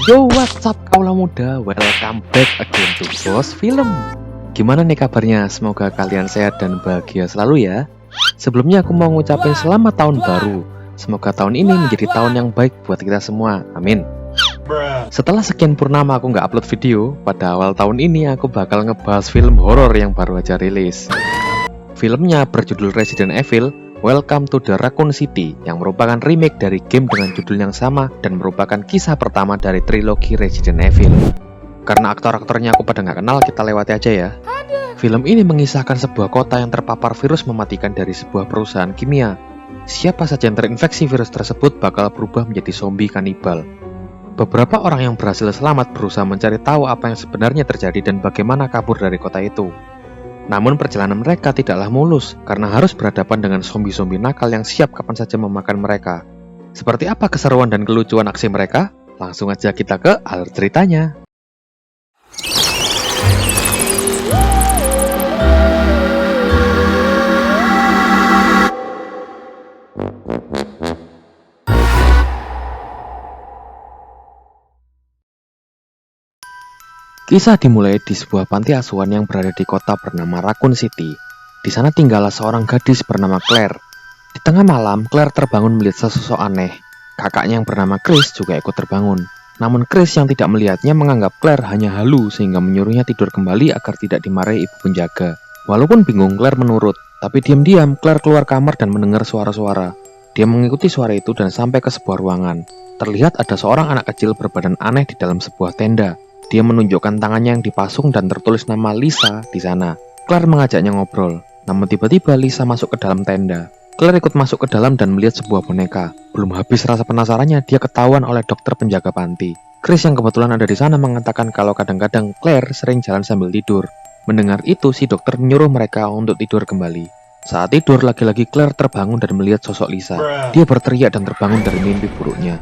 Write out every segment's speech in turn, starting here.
Yo, what's up kaula muda, welcome back again to Bos Film. Gimana nih kabarnya? Semoga kalian sehat dan bahagia selalu ya. Sebelumnya aku mau ngucapin selamat tahun baru. Semoga tahun ini menjadi tahun yang baik buat kita semua, amin. Setelah sekian purnama aku nggak upload video, pada awal tahun ini aku bakal ngebahas film horor yang baru aja rilis. Filmnya berjudul Resident Evil Welcome to the Raccoon City, yang merupakan remake dari game dengan judul yang sama dan merupakan kisah pertama dari trilogi Resident Evil. Karena aktor-aktornya aku pada nggak kenal, kita lewati aja ya. Film ini mengisahkan sebuah kota yang terpapar virus mematikan dari sebuah perusahaan kimia. Siapa saja yang terinfeksi virus tersebut bakal berubah menjadi zombie kanibal. Beberapa orang yang berhasil selamat berusaha mencari tahu apa yang sebenarnya terjadi dan bagaimana kabur dari kota itu. Namun perjalanan mereka tidaklah mulus, karena harus berhadapan dengan zombie-zombie nakal yang siap kapan saja memakan mereka. Seperti apa keseruan dan kelucuan aksi mereka? Langsung aja kita ke alur ceritanya. Kisah dimulai di sebuah panti asuhan yang berada di kota bernama Raccoon City. Di sana tinggallah seorang gadis bernama Claire. Di tengah malam, Claire terbangun melihat sesosok aneh. Kakaknya yang bernama Chris juga ikut terbangun. Namun Chris yang tidak melihatnya menganggap Claire hanya halu sehingga menyuruhnya tidur kembali agar tidak dimarahi ibu penjaga. Walaupun bingung, Claire menurut. Tapi diam-diam, Claire keluar kamar dan mendengar suara-suara. Dia mengikuti suara itu dan sampai ke sebuah ruangan. Terlihat ada seorang anak kecil berbadan aneh di dalam sebuah tenda. Dia menunjukkan tangannya yang dipasung dan tertulis nama Lisa di sana. Claire mengajaknya ngobrol, namun tiba-tiba Lisa masuk ke dalam tenda. Claire ikut masuk ke dalam dan melihat sebuah boneka. Belum habis rasa penasarannya, dia ketahuan oleh dokter penjaga panti. Chris yang kebetulan ada di sana mengatakan kalau kadang-kadang Claire sering jalan sambil tidur. Mendengar itu, si dokter menyuruh mereka untuk tidur kembali. Saat tidur, lagi-lagi Claire terbangun dan melihat sosok Lisa. Dia berteriak dan terbangun dari mimpi buruknya.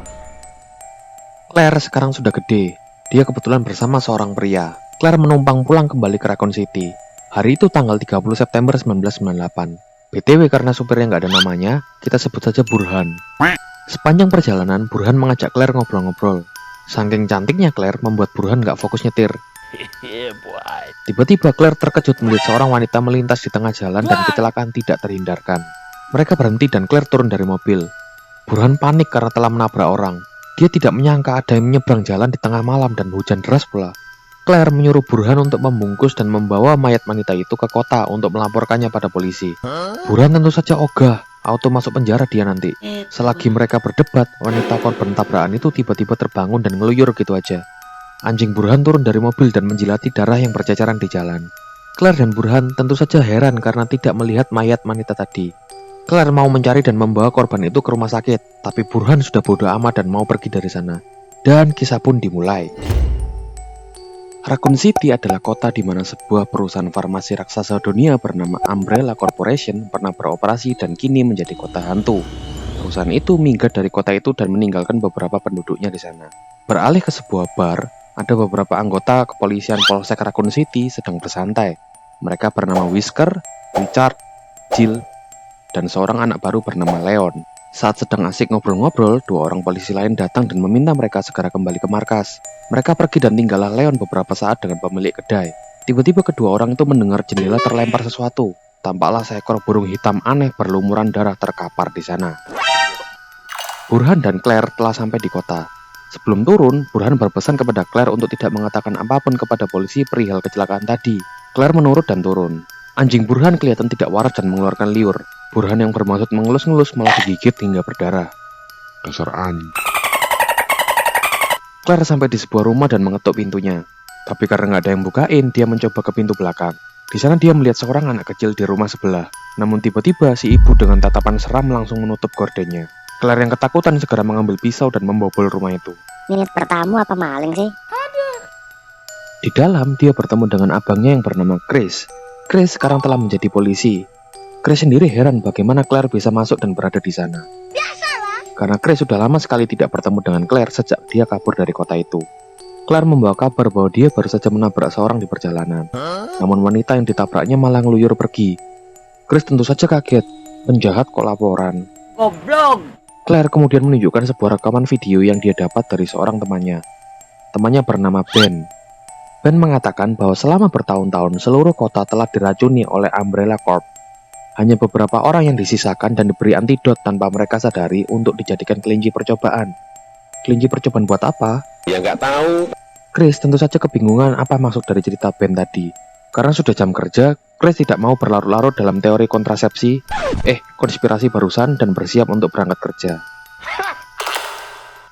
Claire sekarang sudah gede. Dia kebetulan bersama seorang pria. Claire menumpang pulang kembali ke Raccoon City. Hari itu tanggal 30 September 1998. BTW karena supirnya nggak ada namanya, kita sebut saja Burhan. Sepanjang perjalanan, Burhan mengajak Claire ngobrol-ngobrol. Saking cantiknya Claire membuat Burhan nggak fokus nyetir. Tiba-tiba Claire terkejut melihat seorang wanita melintas di tengah jalan dan kecelakaan tidak terhindarkan. Mereka berhenti dan Claire turun dari mobil. Burhan panik karena telah menabrak orang. Dia tidak menyangka ada yang menyeberang jalan di tengah malam dan hujan deras pula. Claire menyuruh Burhan untuk membungkus dan membawa mayat wanita itu ke kota untuk melaporkannya pada polisi. Burhan tentu saja ogah, auto masuk penjara dia nanti. Selagi mereka berdebat, wanita korban tabrakan itu tiba-tiba terbangun dan ngeluyur gitu aja. Anjing Burhan turun dari mobil dan menjilati darah yang berceceran di jalan. Claire dan Burhan tentu saja heran karena tidak melihat mayat wanita tadi. Claire mau mencari dan membawa korban itu ke rumah sakit, tapi Burhan sudah bodoh amat dan mau pergi dari sana. Dan kisah pun dimulai. Raccoon City adalah kota di mana sebuah perusahaan farmasi raksasa dunia bernama Umbrella Corporation pernah beroperasi dan kini menjadi kota hantu. Perusahaan itu minggat dari kota itu dan meninggalkan beberapa penduduknya di sana. Beralih ke sebuah bar, ada beberapa anggota kepolisian Polsek Raccoon City sedang bersantai. Mereka bernama Whisker, Richard, Jill, dan seorang anak baru bernama Leon. Saat sedang asik ngobrol-ngobrol, dua orang polisi lain datang dan meminta mereka segera kembali ke markas. Mereka pergi dan tinggallah Leon beberapa saat dengan pemilik kedai. Tiba-tiba kedua orang itu mendengar jendela terlempar sesuatu. Tampaklah seekor burung hitam aneh berlumuran darah terkapar di sana. Burhan dan Claire telah sampai di kota. Sebelum turun, Burhan berpesan kepada Claire untuk tidak mengatakan apapun kepada polisi perihal kecelakaan tadi. Claire menurut dan turun. Anjing Burhan kelihatan tidak waras dan mengeluarkan liur. Burhan yang bermaksud mengelus-ngelus malah digigit hingga berdarah. Dasar anjing. Claire sampai di sebuah rumah dan mengetuk pintunya. Tapi karena nggak ada yang bukain, dia mencoba ke pintu belakang. Di sana dia melihat seorang anak kecil di rumah sebelah. Namun tiba-tiba si ibu dengan tatapan seram langsung menutup gordennya. Claire yang ketakutan segera mengambil pisau dan membobol rumah itu. Ini pertamu apa maling sih? Di dalam, dia bertemu dengan abangnya yang bernama Chris. Chris sekarang telah menjadi polisi. Chris sendiri heran bagaimana Claire bisa masuk dan berada di sana. Karena Chris sudah lama sekali tidak bertemu dengan Claire sejak dia kabur dari kota itu. Claire membawa kabar bahwa dia baru saja menabrak seorang di perjalanan. Namun wanita yang ditabraknya malah ngeluyur pergi. Chris tentu saja kaget. Penjahat kok laporan. Goblok. Claire kemudian menunjukkan sebuah rekaman video yang dia dapat dari seorang temannya. temannya bernama Ben. Ben mengatakan bahwa selama bertahun-tahun seluruh kota telah diracuni oleh Umbrella Corp. Hanya beberapa orang yang disisakan dan diberi antidot tanpa mereka sadari untuk dijadikan kelinci percobaan. Kelinci percobaan buat apa? Ya nggak tahu. Chris tentu saja kebingungan apa maksud dari cerita Ben tadi. Karena sudah jam kerja, Chris tidak mau berlarut-larut dalam teori konspirasi barusan dan bersiap untuk berangkat kerja.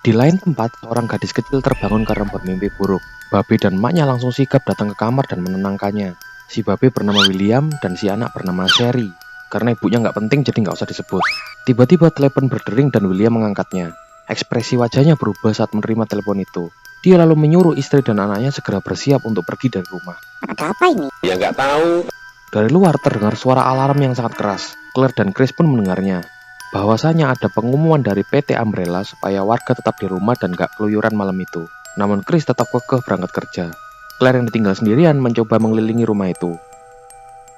Di lain tempat, seorang gadis kecil terbangun karena bermimpi buruk. Babe dan emaknya langsung sigap datang ke kamar dan menenangkannya. Si babe bernama William dan si anak bernama Sherry. Karena ibunya nggak penting jadi nggak usah disebut. Tiba-tiba telepon berdering dan William mengangkatnya. Ekspresi wajahnya berubah saat menerima telepon itu. Dia lalu menyuruh istri dan anaknya segera bersiap untuk pergi dari rumah. Ada apa ini? Ya nggak tahu. Dari luar terdengar suara alarm yang sangat keras. Claire dan Chris pun mendengarnya. Bahwasanya ada pengumuman dari PT Umbrella supaya warga tetap di rumah dan gak keluyuran malam itu. Namun Chris tetap kekeh berangkat kerja. Claire yang ditinggal sendirian mencoba mengelilingi rumah itu.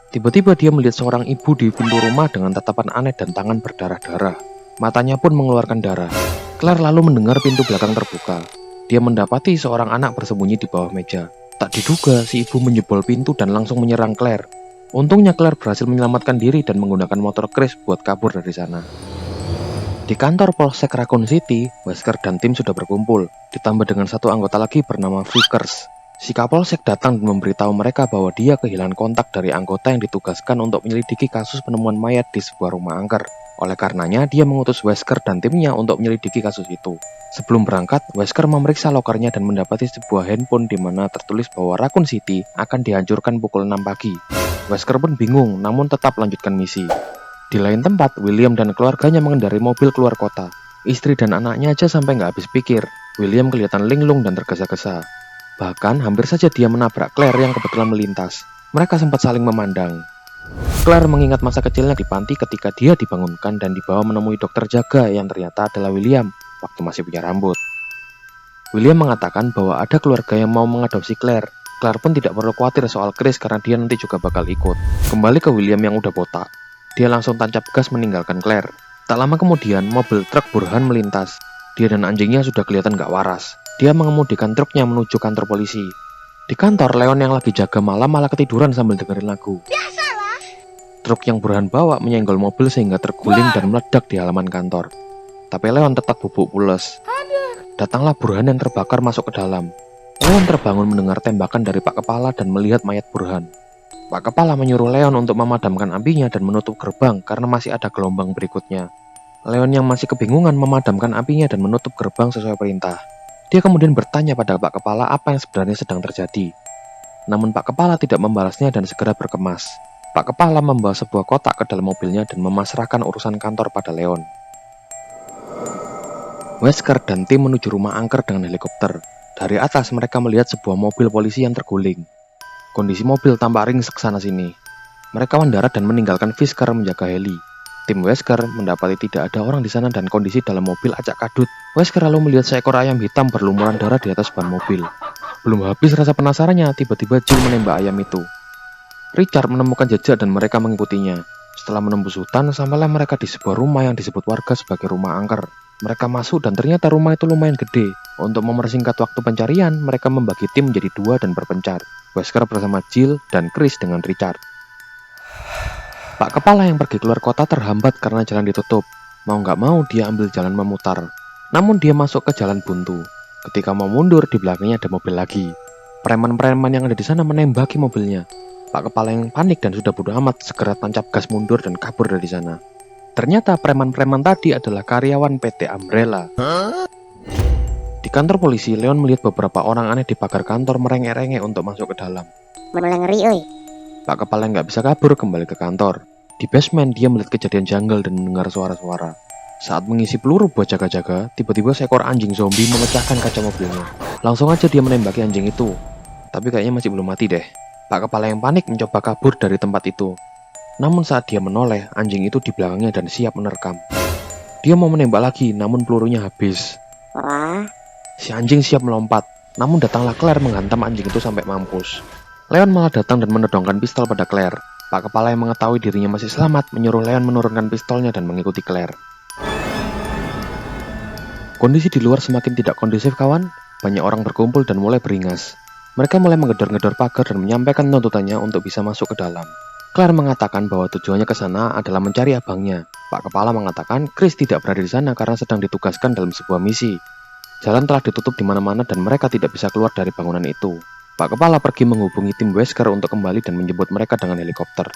Tiba-tiba dia melihat seorang ibu di pintu rumah dengan tatapan aneh dan tangan berdarah-darah. Matanya pun mengeluarkan darah. Claire lalu mendengar pintu belakang terbuka. Dia mendapati seorang anak bersembunyi di bawah meja. Tak diduga, si ibu menjebol pintu dan langsung menyerang Claire. Untungnya Claire berhasil menyelamatkan diri dan menggunakan motor Chris buat kabur dari sana. Di kantor Polsek Raccoon City, Wesker dan tim sudah berkumpul, ditambah dengan satu anggota lagi bernama Vickers. Si Kapolsek datang dan memberitahu mereka bahwa dia kehilangan kontak dari anggota yang ditugaskan untuk menyelidiki kasus penemuan mayat di sebuah rumah angker. Oleh karenanya, dia mengutus Wesker dan timnya untuk menyelidiki kasus itu. Sebelum berangkat, Wesker memeriksa lokernya dan mendapati sebuah handphone di mana tertulis bahwa Raccoon City akan dihancurkan pukul 6 pagi. Wesker pun bingung, namun tetap lanjutkan misi. Di lain tempat, William dan keluarganya mengendarai mobil keluar kota. Istri dan anaknya aja sampai nggak habis pikir. William kelihatan linglung dan tergesa-gesa. Bahkan hampir saja dia menabrak Claire yang kebetulan melintas. Mereka sempat saling memandang. Claire mengingat masa kecilnya di panti ketika dia dibangunkan dan dibawa menemui dokter jaga yang ternyata adalah William waktu masih punya rambut. William mengatakan bahwa ada keluarga yang mau mengadopsi Claire. Claire pun tidak perlu khawatir soal Chris karena dia nanti juga bakal ikut. Kembali ke William yang udah botak. Dia langsung tancap gas meninggalkan Claire. Tak lama kemudian, mobil truk Burhan melintas. Dia dan anjingnya sudah kelihatan gak waras. Dia mengemudikan truknya menuju kantor polisi. Di kantor, Leon yang lagi jaga malam malah ketiduran sambil dengerin lagu. Biasalah. Truk yang Burhan bawa menyenggol mobil sehingga terguling dan meledak di halaman kantor. Tapi Leon tetap bubuk pules. Datanglah Burhan yang terbakar masuk ke dalam. Leon terbangun mendengar tembakan dari Pak Kepala dan melihat mayat Burhan. Pak Kepala menyuruh Leon untuk memadamkan apinya dan menutup gerbang karena masih ada gelombang berikutnya. Leon yang masih kebingungan memadamkan apinya dan menutup gerbang sesuai perintah. Dia kemudian bertanya pada Pak Kepala apa yang sebenarnya sedang terjadi. Namun Pak Kepala tidak membalasnya dan segera berkemas. Pak Kepala membawa sebuah kotak ke dalam mobilnya dan memasrahkan urusan kantor pada Leon. Wesker dan tim menuju rumah angker dengan helikopter. Dari atas mereka melihat sebuah mobil polisi yang terguling. Kondisi mobil tampak ringsek sana-sini. Mereka mendarat dan meninggalkan Fisker menjaga heli. Tim Wesker mendapati tidak ada orang di sana dan kondisi dalam mobil acak kadut. Wesker lalu melihat seekor ayam hitam berlumuran darah di atas ban mobil. Belum habis rasa penasarannya, tiba-tiba Jill menembak ayam itu. Richard menemukan jejak dan mereka mengikutinya. Setelah menembus hutan, sampailah mereka di sebuah rumah yang disebut warga sebagai rumah angker. Mereka masuk dan ternyata rumah itu lumayan gede. Untuk mempersingkat waktu pencarian, mereka membagi tim menjadi 2 dan berpencar. Wesker bersama Jill dan Chris dengan Richard. Pak Kepala yang pergi keluar kota terhambat karena jalan ditutup. Mau nggak mau dia ambil jalan memutar. Namun dia masuk ke jalan buntu. Ketika mau mundur, di belakangnya ada mobil lagi. Preman-preman yang ada di sana menembaki mobilnya. Pak Kepala yang panik dan sudah bodo amat segera tancap gas mundur dan kabur dari sana. Ternyata preman-preman tadi adalah karyawan PT Umbrella. Di kantor polisi, Leon melihat beberapa orang aneh di pagar kantor merengek-rengek untuk masuk ke dalam. Mulai ngeri, oi. Pak Kepala yang nggak bisa kabur kembali ke kantor. Di basement, dia melihat kejadian janggal dan mendengar suara-suara. Saat mengisi peluru buat jaga-jaga, tiba-tiba seekor anjing zombie memecahkan kaca mobilnya. Langsung aja dia menembaki anjing itu. Tapi kayaknya masih belum mati deh. Pak Kepala yang panik mencoba kabur dari tempat itu. Namun saat dia menoleh, anjing itu di belakangnya dan siap menerkam. Dia mau menembak lagi, namun pelurunya habis. Wah, Si anjing siap melompat, namun datanglah Claire menghantam anjing itu sampai mampus. Leon malah datang dan menodongkan pistol pada Claire. Pak Kepala yang mengetahui dirinya masih selamat menyuruh Leon menurunkan pistolnya dan mengikuti Claire. Kondisi di luar semakin tidak kondusif kawan. banyak orang berkumpul dan mulai beringas. Mereka mulai menggedor-gedor pagar dan menyampaikan tuntutannya untuk bisa masuk ke dalam. Claire mengatakan bahwa tujuannya ke sana adalah mencari abangnya. Pak Kepala mengatakan Chris tidak berada di sana karena sedang ditugaskan dalam sebuah misi. Jalan telah ditutup di mana-mana dan mereka tidak bisa keluar dari bangunan itu. Pak Kepala pergi menghubungi tim Wesker untuk kembali dan menjemput mereka dengan helikopter.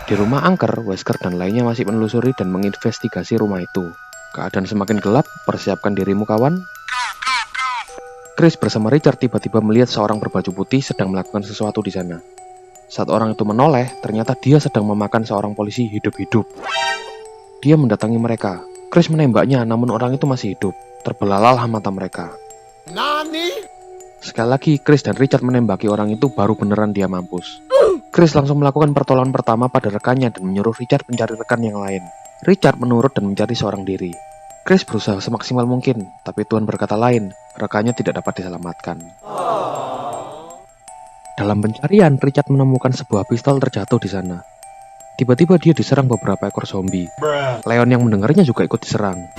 Di rumah angker, Wesker dan lainnya masih menelusuri dan menginvestigasi rumah itu. Keadaan semakin gelap, persiapkan dirimu kawan. Chris bersama Richard tiba-tiba melihat seorang berbaju putih sedang melakukan sesuatu di sana. Saat orang itu menoleh, ternyata dia sedang memakan seorang polisi hidup-hidup. Dia mendatangi mereka. Chris menembaknya, namun orang itu masih hidup. Terbelalalah mata mereka. Nani? Sekali lagi, Chris dan Richard menembaki orang itu, baru beneran dia mampus. Chris langsung melakukan pertolongan pertama pada rekannya dan menyuruh Richard mencari rekan yang lain. Richard menurut dan mencari seorang diri. Chris berusaha semaksimal mungkin, tapi Tuhan berkata lain, rekannya tidak dapat diselamatkan. Dalam pencarian, Richard menemukan sebuah pistol terjatuh di sana. Tiba-tiba dia diserang beberapa ekor zombie. Leon yang mendengarnya juga ikut diserang.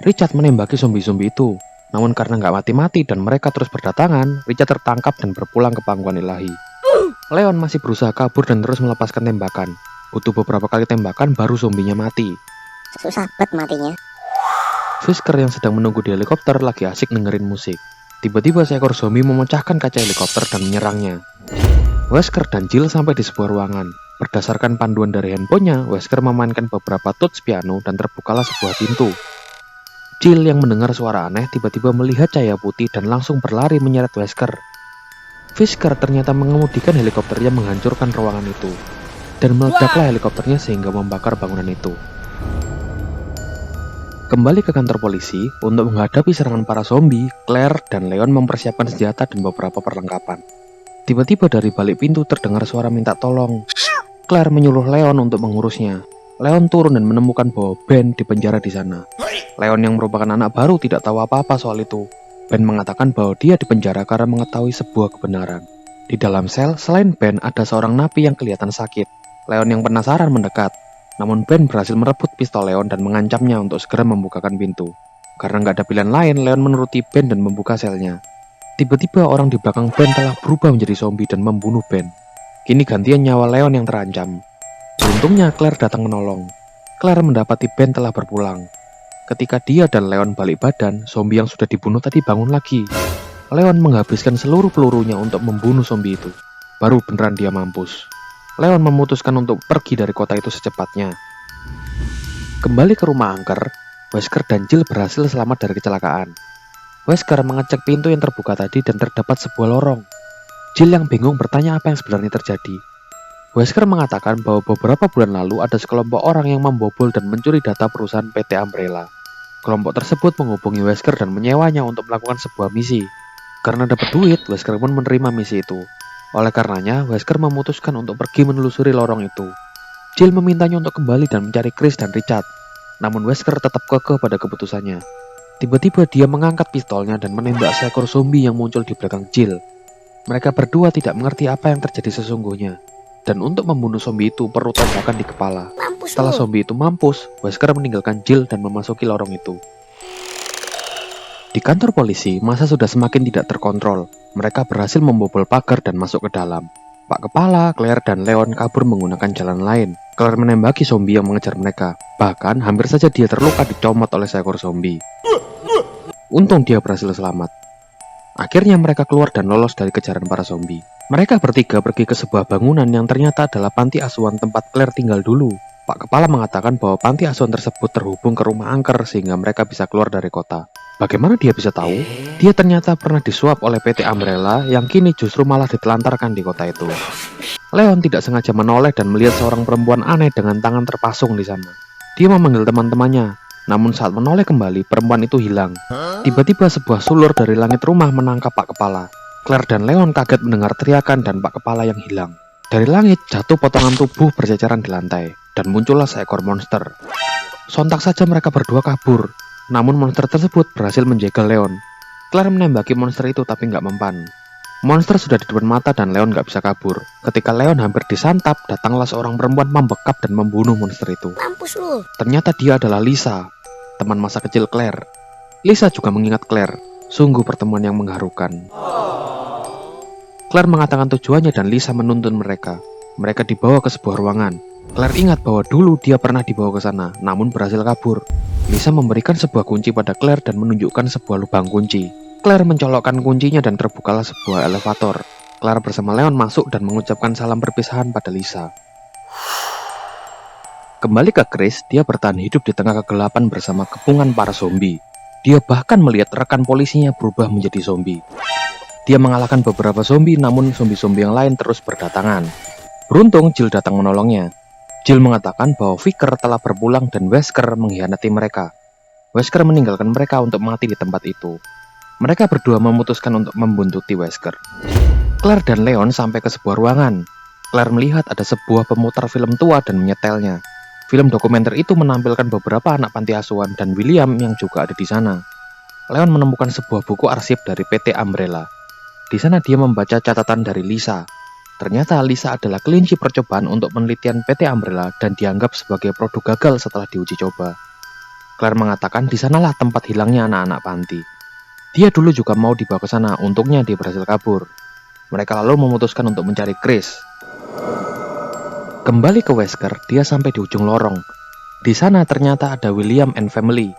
Richard menembaki zombie-zombie itu, namun karena nggak mati-mati dan mereka terus berdatangan, Richard tertangkap dan berpulang ke pangkuan ilahi. Leon masih berusaha kabur dan terus melepaskan tembakan. Butuh beberapa kali tembakan baru zombinya mati. Susah banget matinya. Wesker yang sedang menunggu di helikopter lagi asik dengerin musik. Tiba-tiba seekor zombie memecahkan kaca helikopter dan menyerangnya. Wesker dan Jill sampai di sebuah ruangan. Berdasarkan panduan dari handphonenya, Wesker memainkan beberapa tuts piano dan terbukalah sebuah pintu. Jill yang mendengar suara aneh tiba-tiba melihat cahaya putih dan langsung berlari menyeret Wesker. Wesker ternyata mengemudikan helikopternya menghancurkan ruangan itu. Dan meledaklah helikopternya sehingga membakar bangunan itu. Kembali ke kantor polisi, untuk menghadapi serangan para zombie, Claire dan Leon mempersiapkan senjata dan beberapa perlengkapan. Tiba-tiba dari balik pintu terdengar suara minta tolong. Claire menyuruh Leon untuk mengurusnya. Leon turun dan menemukan bahwa Ben di penjara di sana. Leon yang merupakan anak baru tidak tahu apa-apa soal itu. Ben mengatakan bahwa dia di penjara karena mengetahui sebuah kebenaran. Di dalam sel, selain Ben, ada seorang napi yang kelihatan sakit. Leon yang penasaran mendekat. Namun Ben berhasil merebut pistol Leon dan mengancamnya untuk segera membukakan pintu. Karena nggak ada pilihan lain, Leon menuruti Ben dan membuka selnya. Tiba-tiba orang di belakang Ben telah berubah menjadi zombie dan membunuh Ben. Kini gantian nyawa Leon yang terancam. Beruntungnya Claire datang menolong. Claire mendapati Ben telah berpulang. Ketika dia dan Leon balik badan, zombie yang sudah dibunuh tadi bangun lagi. Leon menghabiskan seluruh pelurunya untuk membunuh zombie itu. Baru beneran dia mampus. Leon memutuskan untuk pergi dari kota itu secepatnya. Kembali ke rumah angker, Wesker dan Jill berhasil selamat dari kecelakaan. Wesker mengecek pintu yang terbuka tadi dan terdapat sebuah lorong. Jill yang bingung bertanya apa yang sebenarnya terjadi. Wesker mengatakan bahwa beberapa bulan lalu ada sekelompok orang yang membobol dan mencuri data perusahaan PT Umbrella. Kelompok tersebut menghubungi Wesker dan menyewanya untuk melakukan sebuah misi. Karena dapat duit, Wesker pun menerima misi itu. Oleh karenanya, Wesker memutuskan untuk pergi menelusuri lorong itu. Jill memintanya untuk kembali dan mencari Chris dan Richard. Namun Wesker tetap kekeh pada keputusannya. Tiba-tiba dia mengangkat pistolnya dan menembak seekor zombie yang muncul di belakang Jill. Mereka berdua tidak mengerti apa yang terjadi sesungguhnya. Dan untuk membunuh zombie itu perlu tembakan di kepala. Setelah zombie itu mampus, Wesker meninggalkan Jill dan memasuki lorong itu. Di kantor polisi, masa sudah semakin tidak terkontrol. Mereka berhasil membobol pagar dan masuk ke dalam. Pak Kepala, Claire, dan Leon kabur menggunakan jalan lain. Claire menembaki zombie yang mengejar mereka. Bahkan, hampir saja dia terluka dicomot oleh seekor zombie. Untung dia berhasil selamat. Akhirnya mereka keluar dan lolos dari kejaran para zombie. Mereka bertiga pergi ke sebuah bangunan yang ternyata adalah panti asuhan tempat Claire tinggal dulu. Pak Kepala mengatakan bahwa panti asuhan tersebut terhubung ke rumah angker sehingga mereka bisa keluar dari kota. Bagaimana dia bisa tahu? Dia ternyata pernah disuap oleh PT Umbrella yang kini justru malah ditelantarkan di kota itu. Leon tidak sengaja menoleh dan melihat seorang perempuan aneh dengan tangan terpasung di sana. Dia memanggil teman-temannya, namun saat menoleh kembali, perempuan itu hilang. Tiba-tiba sebuah sulur dari langit rumah menangkap Pak Kepala. Claire dan Leon kaget mendengar teriakan dan Pak Kepala yang hilang. Dari langit jatuh potongan tubuh berceceran di lantai, dan muncullah seekor monster. Sontak saja mereka berdua kabur. Namun monster tersebut berhasil menjegal Leon. Claire menembaki monster itu tapi nggak mempan. Monster sudah di depan mata dan Leon nggak bisa kabur. Ketika Leon hampir disantap, datanglah seorang perempuan membekap dan membunuh monster itu. Mampus lu. Ternyata dia adalah Lisa, teman masa kecil Claire. Lisa juga mengingat Claire. Sungguh pertemuan yang mengharukan. Claire mengatakan tujuannya dan Lisa menuntun mereka. Mereka dibawa ke sebuah ruangan. Claire ingat bahwa dulu dia pernah dibawa ke sana, namun berhasil kabur. Lisa memberikan sebuah kunci pada Claire dan menunjukkan sebuah lubang kunci. Claire mencolokkan kuncinya dan terbukalah sebuah elevator. Claire bersama Leon masuk dan mengucapkan salam perpisahan pada Lisa. Kembali ke Chris, dia bertahan hidup di tengah kegelapan bersama kepungan para zombie. Dia bahkan melihat rekan polisinya berubah menjadi zombie. Dia mengalahkan beberapa zombie, namun zombie-zombie yang lain terus berdatangan. Beruntung Jill datang menolongnya. Jill mengatakan bahwa Vicker telah berpulang dan Wesker mengkhianati mereka. Wesker meninggalkan mereka untuk mati di tempat itu. Mereka berdua memutuskan untuk membuntuti Wesker. Claire dan Leon sampai ke sebuah ruangan. Claire melihat ada sebuah pemutar film tua dan menyetelnya. Film dokumenter itu menampilkan beberapa anak panti asuhan dan William yang juga ada di sana. Leon menemukan sebuah buku arsip dari PT Umbrella. Di sana dia membaca catatan dari Lisa. Ternyata Lisa adalah kelinci percobaan untuk penelitian PT Umbrella dan dianggap sebagai produk gagal setelah diuji coba. Claire mengatakan di sanalah tempat hilangnya anak-anak panti. Dia dulu juga mau dibawa ke sana, untungnya dia berhasil kabur. Mereka lalu memutuskan untuk mencari Chris. Kembali ke Wesker, dia sampai di ujung lorong. Di sana ternyata ada William and family,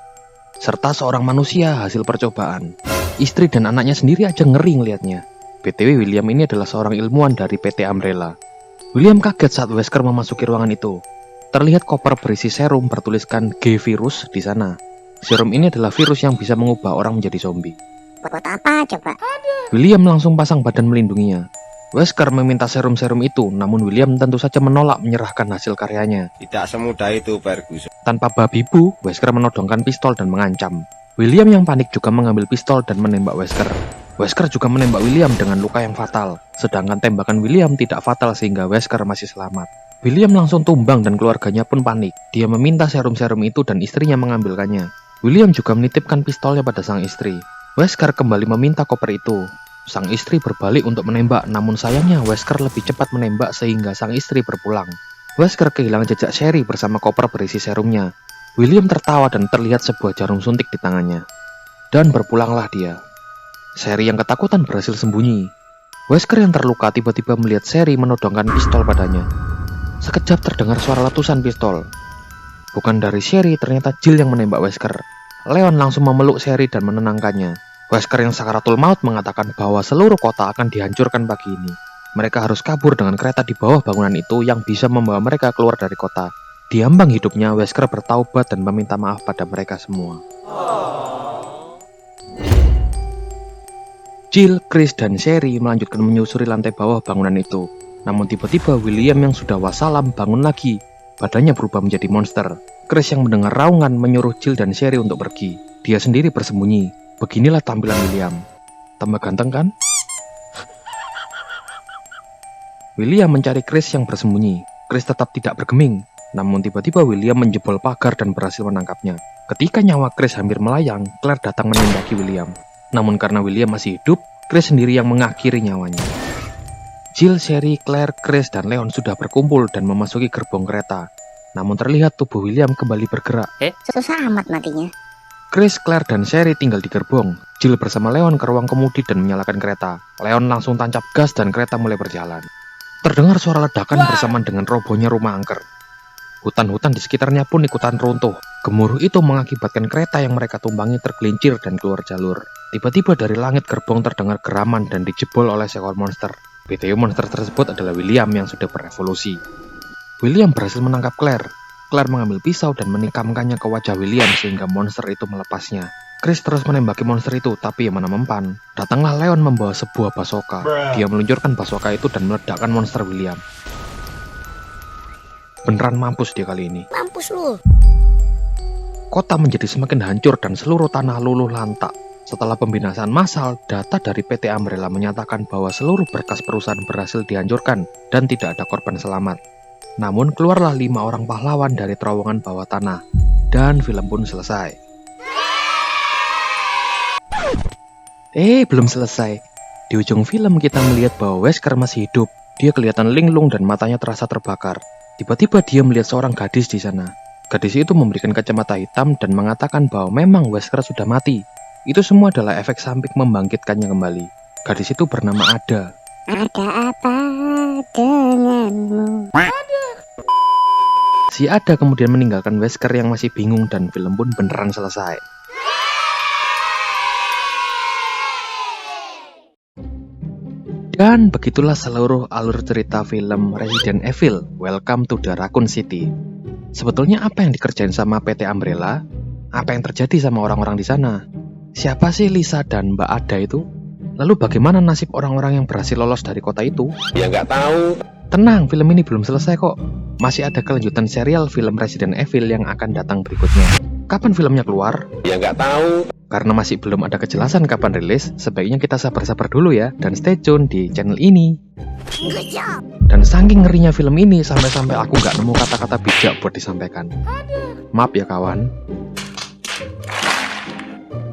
serta seorang manusia hasil percobaan. Istri dan anaknya sendiri aja ngeri ngeliatnya. BTW William ini adalah seorang ilmuwan dari PT Umbrella. William kaget saat Wesker memasuki ruangan itu. Terlihat koper berisi serum bertuliskan G-virus di sana. Serum ini adalah virus yang bisa mengubah orang menjadi zombie. Buat apa coba? William langsung pasang badan melindunginya. Wesker meminta serum-serum itu, namun William tentu saja menolak menyerahkan hasil karyanya. Tidak semudah itu, Ferguson. Tanpa babi bu, Wesker menodongkan pistol dan mengancam. William yang panik juga mengambil pistol dan menembak Wesker. Wesker juga menembak William dengan luka yang fatal, sedangkan tembakan William tidak fatal sehingga Wesker masih selamat. William langsung tumbang dan keluarganya pun panik. Dia meminta serum-serum itu dan istrinya mengambilkannya. William juga menitipkan pistolnya pada sang istri. Wesker kembali meminta koper itu. Sang istri berbalik untuk menembak, namun sayangnya Wesker lebih cepat menembak sehingga sang istri berpulang. Wesker kehilangan jejak Sherry bersama koper berisi serumnya. William tertawa dan terlihat sebuah jarum suntik di tangannya. Dan berpulanglah dia. Sherry yang ketakutan berhasil sembunyi. Wesker yang terluka tiba-tiba melihat Sherry menodongkan pistol padanya. Sekejap terdengar suara letusan pistol. Bukan dari Sherry, ternyata Jill yang menembak Wesker. Leon langsung memeluk Sherry dan menenangkannya. Wesker yang sakaratul maut mengatakan bahwa seluruh kota akan dihancurkan pagi ini. Mereka harus kabur dengan kereta di bawah bangunan itu yang bisa membawa mereka keluar dari kota. Diambang hidupnya, Wesker bertaubat dan meminta maaf pada mereka semua. Jill, Chris, dan Sherry melanjutkan menyusuri lantai bawah bangunan itu. Namun tiba-tiba William yang sudah wassalam bangun lagi. Badannya berubah menjadi monster. Chris yang mendengar raungan menyuruh Jill dan Sherry untuk pergi. Dia sendiri bersembunyi. Beginilah tampilan William. Tambah ganteng kan? William mencari Chris yang bersembunyi. Chris tetap tidak bergeming. Namun tiba-tiba William menjebol pagar dan berhasil menangkapnya. Ketika nyawa Chris hampir melayang, Claire datang menembaki William. Namun karena William masih hidup, Chris sendiri yang mengakhiri nyawanya. Jill, Sherry, Claire, Chris, dan Leon sudah berkumpul dan memasuki gerbong kereta. Namun terlihat tubuh William kembali bergerak. Susah amat matinya. Chris, Claire, dan Sherry tinggal di gerbong. Jill bersama Leon ke ruang kemudi dan menyalakan kereta. Leon langsung tancap gas dan kereta mulai berjalan. Terdengar suara ledakan bersamaan dengan robohnya rumah angker. Hutan-hutan di sekitarnya pun ikutan runtuh. Gemuruh itu mengakibatkan kereta yang mereka tumpangi tergelincir dan keluar jalur. Tiba-tiba dari langit gerbong terdengar geraman dan dijebol oleh seekor monster. BTW monster tersebut adalah William yang sudah berevolusi. William berhasil menangkap Claire. Claire mengambil pisau dan menikamkannya ke wajah William sehingga monster itu melepasnya. Chris terus menembaki monster itu, tapi yang mana mempan. Datanglah Leon membawa sebuah basoka. Dia meluncurkan basoka itu dan meledakkan monster William. Beneran mampus dia kali ini. Mampus lu. Kota menjadi semakin hancur dan seluruh tanah luluh lantak. Setelah pembinasaan massal, data dari PT Umbrella menyatakan bahwa seluruh berkas perusahaan berhasil dihancurkan dan tidak ada korban selamat. Namun keluarlah 5 orang pahlawan dari terowongan bawah tanah. Dan film pun selesai. Belum selesai. Di ujung film kita melihat bahwa Wesker masih hidup. Dia kelihatan linglung dan matanya terasa terbakar. Tiba-tiba dia melihat seorang gadis di sana. Gadis itu memberikan kacamata hitam dan mengatakan bahwa memang Wesker sudah mati. Itu semua adalah efek samping membangkitkannya kembali. Gadis itu bernama Ada. Ada apa denganmu? Si Ada kemudian meninggalkan Wesker yang masih bingung dan film pun beneran selesai. Dan begitulah seluruh alur cerita film Resident Evil Welcome to the Raccoon City. Sebetulnya apa yang dikerjain sama PT Umbrella? Apa yang terjadi sama orang-orang di sana? Siapa sih Lisa dan Mbak Ada itu? Lalu bagaimana nasib orang-orang yang berhasil lolos dari kota itu? Ya nggak tahu. Tenang, film ini belum selesai kok. Masih ada kelanjutan serial film Resident Evil yang akan datang berikutnya. Kapan filmnya keluar? Ya nggak tahu. Karena masih belum ada kejelasan kapan rilis, sebaiknya kita sabar-sabar dulu ya, dan stay tune di channel ini. Dan saking ngerinya film ini, sampai-sampai aku nggak nemu kata-kata bijak buat disampaikan. Maaf ya kawan.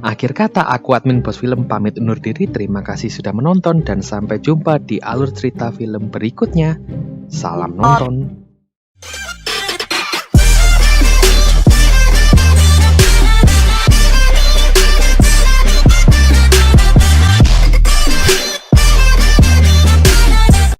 Akhir kata, aku admin Bos Film pamit undur diri. Terima kasih sudah menonton dan sampai jumpa di alur cerita film berikutnya. Salam nonton.